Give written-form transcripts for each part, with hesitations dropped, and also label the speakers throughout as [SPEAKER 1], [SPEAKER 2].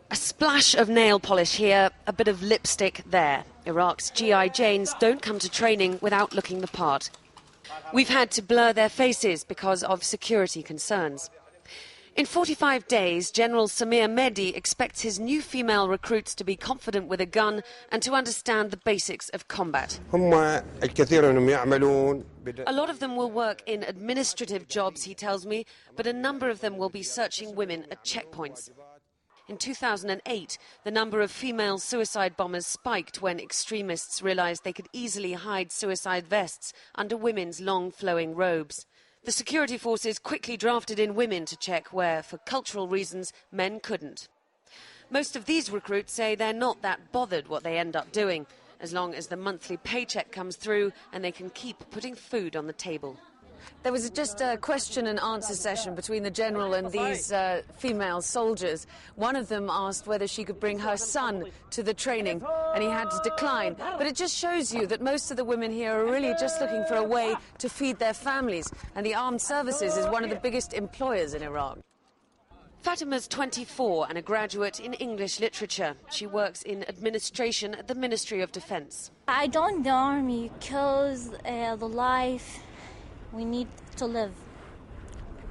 [SPEAKER 1] A splash of nail polish here, a bit of lipstick there. Iraq's GI Janes don't come to training without looking the part. We've had to blur their faces because of security concerns. In 45 days, General Samir Mehdi expects his new female recruits to be confident with a gun and to understand the basics of combat. A lot of them will work in administrative jobs, he tells me, but a number of them will be searching women at checkpoints. In 2008, the number of female suicide bombers spiked when extremists realized they could easily hide suicide vests under women's long flowing robes. The security forces quickly drafted in women to check where, for cultural reasons, men couldn't. Most of these recruits say they're not that bothered what they end up doing, as long as the monthly paycheck comes through and they can keep putting food on the table. There was just a question and answer session between the general and these female soldiers. One of them asked whether she could bring her son to the training, and he had to decline. But it just shows you that most of the women here are really just looking for a way to feed their families, and the armed services is one of the biggest employers in Iraq. Fatima's 24 and a graduate in English literature. She works in administration at the Ministry of Defence.
[SPEAKER 2] I joined the army because the life we need to live.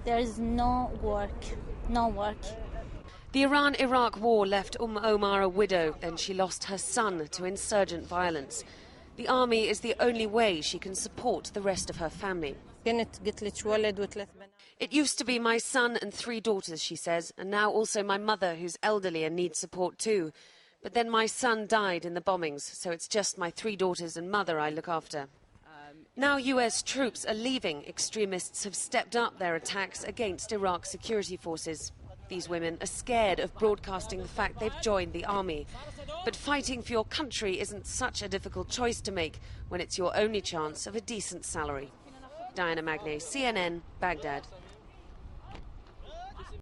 [SPEAKER 2] There is no work.
[SPEAKER 1] The Iran-Iraq war left Omar a widow, then she lost her son to insurgent violence. The army is the only way she can support the rest of her family. It used to be my son and 3 daughters, she says, and now also my mother, who's elderly and needs support too. But then my son died in the bombings, so it's just my 3 daughters and mother I look after. Now US troops are leaving, extremists have stepped up their attacks against Iraq's security forces. These women are scared of broadcasting the fact they've joined the army. But fighting for your country isn't such a difficult choice to make when it's your only chance of a decent salary. Diana Magnay, CNN, Baghdad.